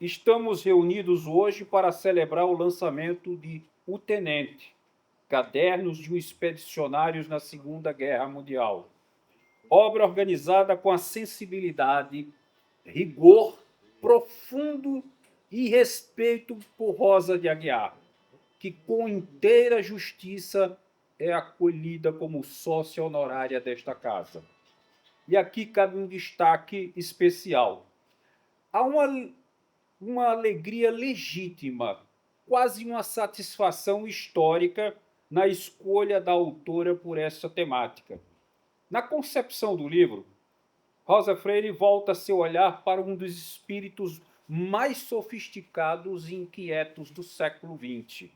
Estamos reunidos hoje para celebrar o lançamento de O Tenente, Cadernos de um Expedicionários na Segunda Guerra Mundial. Obra organizada com a sensibilidade, rigor profundo e respeito por Rosa de Aguiar, que com inteira justiça é acolhida como sócia honorária desta casa. E aqui cabe um destaque especial. Há uma alegria legítima, quase uma satisfação histórica na escolha da autora por essa temática. Na concepção do livro, Rosa Freire volta seu olhar para um dos espíritos mais sofisticados e inquietos do século XX,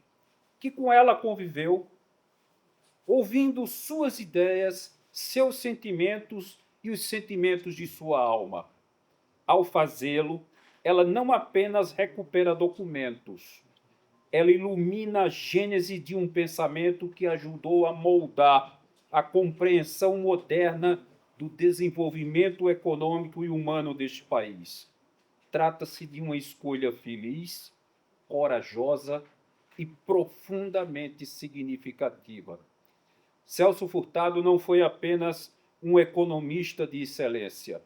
que com ela conviveu, ouvindo suas ideias, seus sentimentos e os sentimentos de sua alma. Ao fazê-lo, ela não apenas recupera documentos, ela ilumina a gênese de um pensamento que ajudou a moldar a compreensão moderna do desenvolvimento econômico e humano deste país. Trata-se de uma escolha feliz, corajosa e profundamente significativa. Celso Furtado não foi apenas um economista de excelência.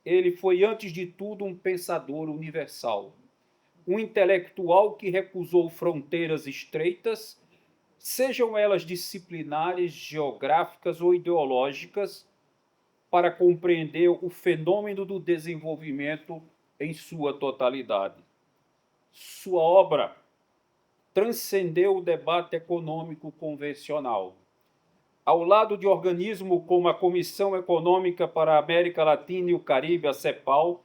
Ele foi, antes de tudo, um pensador universal, um intelectual que recusou fronteiras estreitas, sejam elas disciplinares, geográficas ou ideológicas, para compreender o fenômeno do desenvolvimento em sua totalidade. Sua obra transcendeu o debate econômico convencional. Ao lado de organismos como a Comissão Econômica para a América Latina e o Caribe, a CEPAL,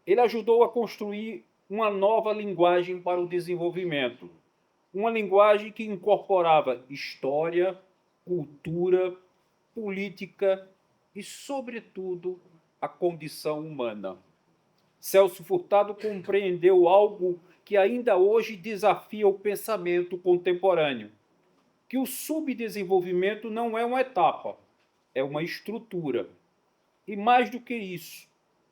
ele ajudou a construir uma nova linguagem para o desenvolvimento, uma linguagem que incorporava história, cultura, política e, sobretudo, a condição humana. Celso Furtado compreendeu algo que ainda hoje desafia o pensamento contemporâneo, que o subdesenvolvimento não é uma etapa, é uma estrutura. E mais do que isso,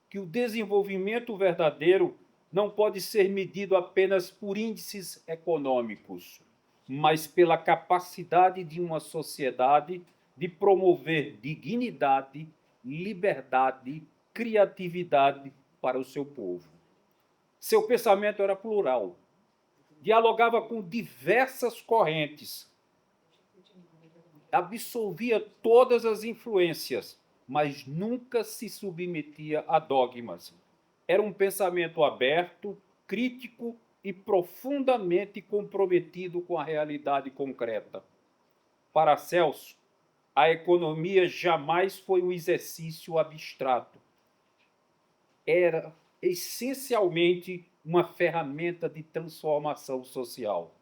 que o desenvolvimento verdadeiro não pode ser medido apenas por índices econômicos, mas pela capacidade de uma sociedade de promover dignidade, liberdade, criatividade para o seu povo. Seu pensamento era plural, dialogava com diversas correntes, absorvia todas as influências, mas nunca se submetia a dogmas. Era um pensamento aberto, crítico e profundamente comprometido com a realidade concreta. Para Celso, a economia jamais foi um exercício abstrato. Era essencialmente uma ferramenta de transformação social.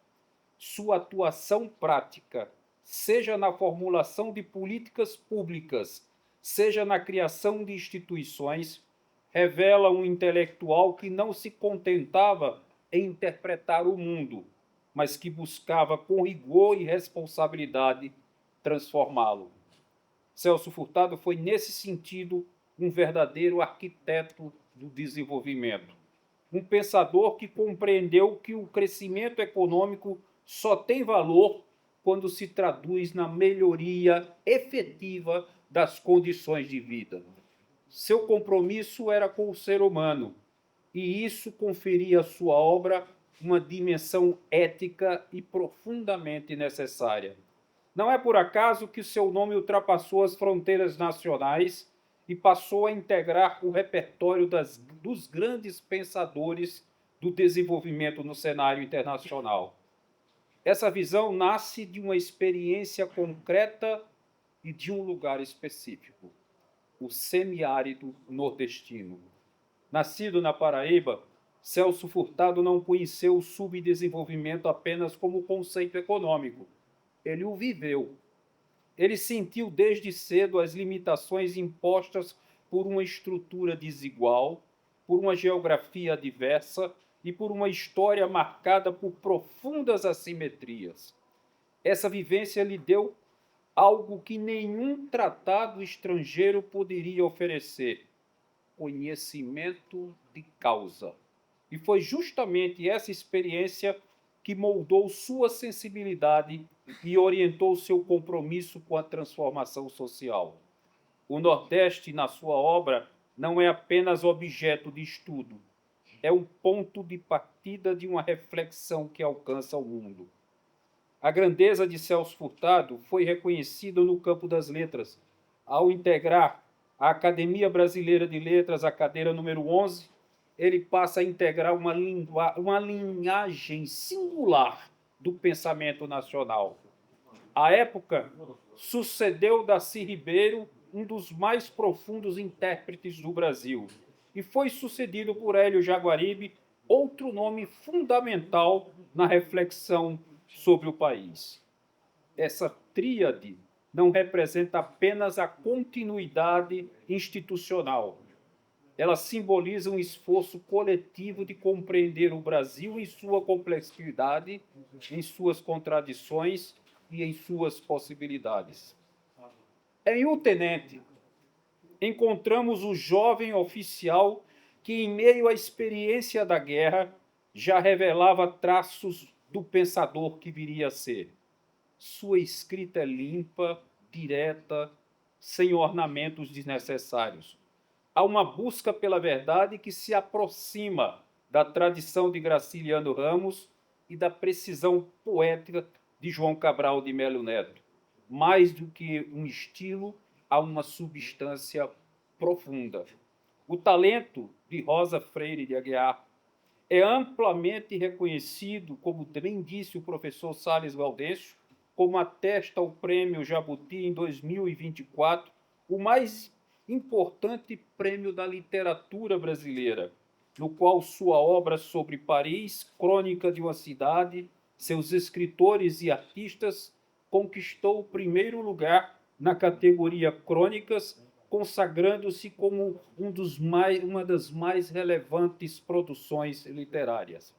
Sua atuação prática, seja na formulação de políticas públicas, seja na criação de instituições, revela um intelectual que não se contentava em interpretar o mundo, mas que buscava, com rigor e responsabilidade, transformá-lo. Celso Furtado foi, nesse sentido, um verdadeiro arquiteto do desenvolvimento. Um pensador que compreendeu que o crescimento econômico só tem valor quando se traduz na melhoria efetiva das condições de vida. Seu compromisso era com o ser humano, e isso conferia à sua obra uma dimensão ética e profundamente necessária. Não é por acaso que seu nome ultrapassou as fronteiras nacionais e passou a integrar o repertório dos grandes pensadores do desenvolvimento no cenário internacional. Essa visão nasce de uma experiência concreta e de um lugar específico, o semiárido nordestino. Nascido na Paraíba, Celso Furtado não conheceu o subdesenvolvimento apenas como conceito econômico. Ele o viveu. Ele sentiu desde cedo as limitações impostas por uma estrutura desigual, por uma geografia diversa e por uma história marcada por profundas assimetrias. Essa vivência lhe deu algo que nenhum tratado estrangeiro poderia oferecer: conhecimento de causa. E foi justamente essa experiência que moldou sua sensibilidade e orientou seu compromisso com a transformação social. O Nordeste, na sua obra, não é apenas objeto de estudo, é um ponto de partida de uma reflexão que alcança o mundo. A grandeza de Celso Furtado foi reconhecida no campo das letras, ao integrar a Academia Brasileira de Letras, a cadeira número 11, ele passa a integrar uma linhagem singular do pensamento nacional. À época, sucedeu Darcy Ribeiro, um dos mais profundos intérpretes do Brasil, e foi sucedido por Hélio Jaguaribe, outro nome fundamental na reflexão sobre o país. Essa tríade não representa apenas a continuidade institucional. Ela simboliza um esforço coletivo de compreender o Brasil em sua complexidade, em suas contradições e em suas possibilidades. Em O Tenente, encontramos o jovem oficial que, em meio à experiência da guerra, já revelava traços do pensador que viria a ser. Sua escrita é limpa, direta, sem ornamentos desnecessários. Há uma busca pela verdade que se aproxima da tradição de Graciliano Ramos e da precisão poética de João Cabral de Melo Neto. Mais do que um estilo, há uma substância profunda. O talento de Rosa Freire de Aguiar é amplamente reconhecido, como bem disse o professor Salles Gaudêncio, como atesta o Prêmio Jabuti em 2024, o mais importante prêmio da literatura brasileira, no qual sua obra sobre Paris, Crônica de uma Cidade, seus escritores e artistas, conquistou o primeiro lugar na categoria Crônicas, consagrando-se como uma das mais relevantes produções literárias.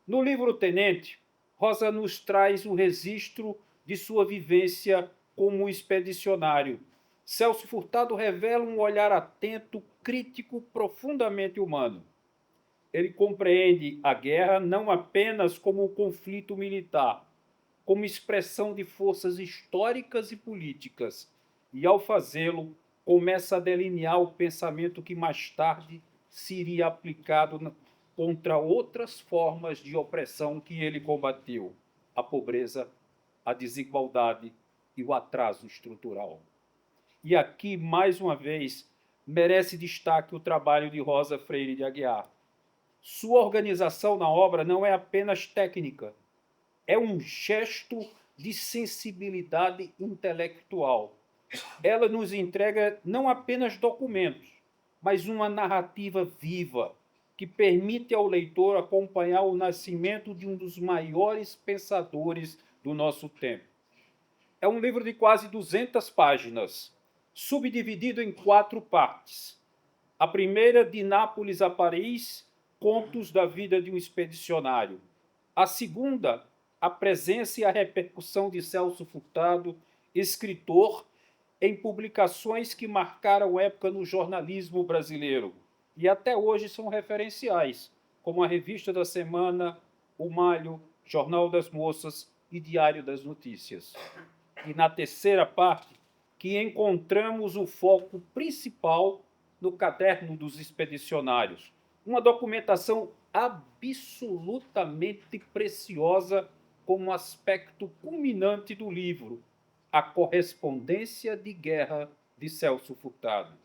No livro Tenente, Rosa nos traz o registro de sua vivência como expedicionário. Celso Furtado revela um olhar atento, crítico, profundamente humano. Ele compreende a guerra não apenas como um conflito militar, como expressão de forças históricas e políticas, e, ao fazê-lo, começa a delinear o pensamento que mais tarde seria aplicado contra outras formas de opressão que ele combateu: a pobreza, a desigualdade e o atraso estrutural. E aqui, mais uma vez, merece destaque o trabalho de Rosa Freire de Aguiar. Sua organização na obra não é apenas técnica, é um gesto de sensibilidade intelectual. Ela nos entrega não apenas documentos, mas uma narrativa viva, que permite ao leitor acompanhar o nascimento de um dos maiores pensadores do nosso tempo. É um livro de quase 200 páginas, subdividido em 4 partes. A primeira, de Nápoles a Paris, contos da vida de um expedicionário. A segunda, a presença e a repercussão de Celso Furtado, escritor, em publicações que marcaram época no jornalismo brasileiro e até hoje são referenciais, como a Revista da Semana, O Malho, Jornal das Moças e Diário das Notícias. E na terceira parte, que encontramos o foco principal no Caderno dos Expedicionários, uma documentação absolutamente preciosa como aspecto culminante do livro, a correspondência de guerra de Celso Furtado.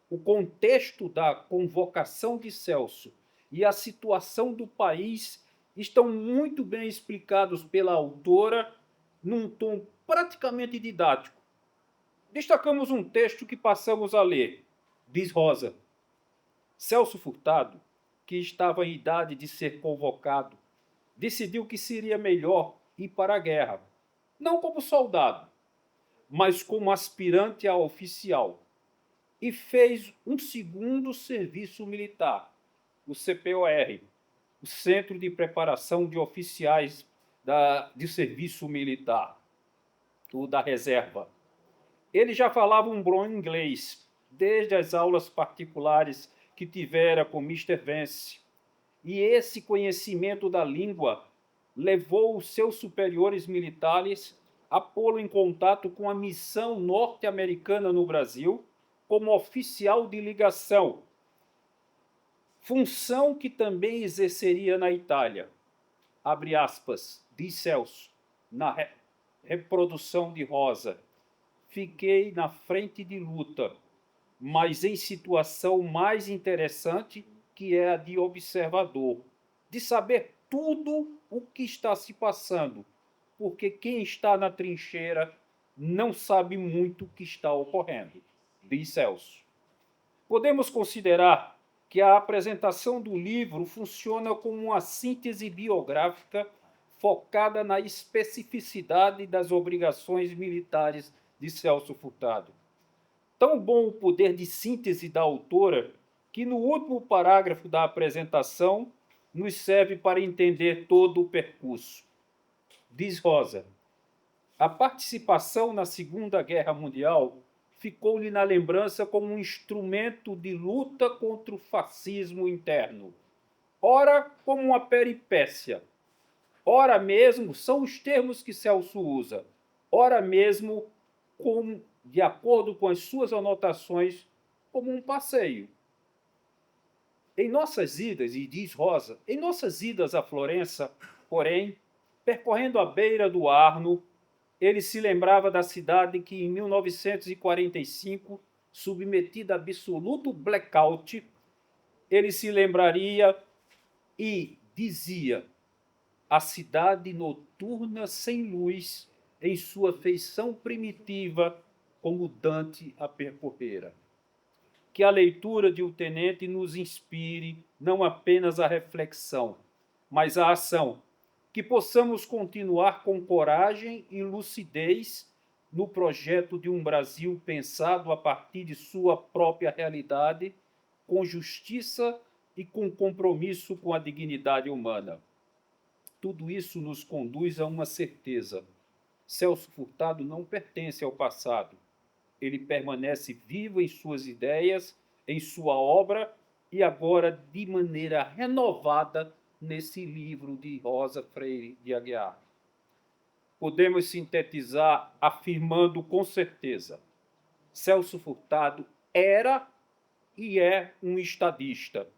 O contexto da convocação de Celso e a situação do país estão muito bem explicados pela autora num tom praticamente didático. Destacamos um texto que passamos a ler. Diz Rosa: Celso Furtado, que estava em idade de ser convocado, decidiu que seria melhor ir para a guerra, não como soldado, mas como aspirante a oficial, e fez um segundo serviço militar, o CPOR, o Centro de Preparação de Oficiais de Serviço Militar, da Reserva. Ele já falava um bom inglês, desde as aulas particulares que tivera com Mr. Vance. e esse conhecimento da língua levou os seus superiores militares a pô-lo em contato com a missão norte-americana no Brasil como oficial de ligação, função que também exerceria na Itália. Abre aspas, diz Celso, na reprodução de Rosa. Fiquei na frente de luta, mas em situação mais interessante, que é a de observador, de saber tudo o que está se passando, porque quem está na trincheira não sabe muito o que está ocorrendo, diz Celso. Podemos considerar que a apresentação do livro funciona como uma síntese biográfica focada na especificidade das obrigações militares de Celso Furtado. Tão bom o poder de síntese da autora que no último parágrafo da apresentação nos serve para entender todo o percurso. Diz Rosa, a participação na Segunda Guerra Mundial ficou-lhe na lembrança como um instrumento de luta contra o fascismo interno. Ora como uma peripécia, ora mesmo, são os termos que Celso usa, ora mesmo, como, de acordo com as suas anotações, como um passeio. Em nossas idas, e diz Rosa, em nossas idas a Florença, porém, percorrendo a beira do Arno, ele se lembrava da cidade que, em 1945, submetida a absoluto blackout, ele se lembraria e dizia: a cidade noturna sem luz, em sua feição primitiva, como Dante a percorrera. Que a leitura de O Tenente nos inspire não apenas a reflexão, mas a ação, que possamos continuar com coragem e lucidez no projeto de um Brasil pensado a partir de sua própria realidade, com justiça e com compromisso com a dignidade humana. Tudo isso nos conduz a uma certeza. Celso Furtado não pertence ao passado. Ele permanece vivo em suas ideias, em sua obra e agora de maneira renovada nesse livro de Rosa Freire de Aguiar. Podemos sintetizar afirmando com certeza: Celso Furtado era e é um estadista,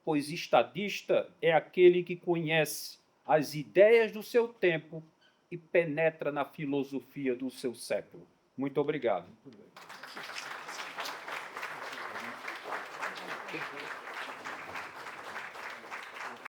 pois estadista é aquele que conhece as ideias do seu tempo e penetra na filosofia do seu século. Muito obrigado.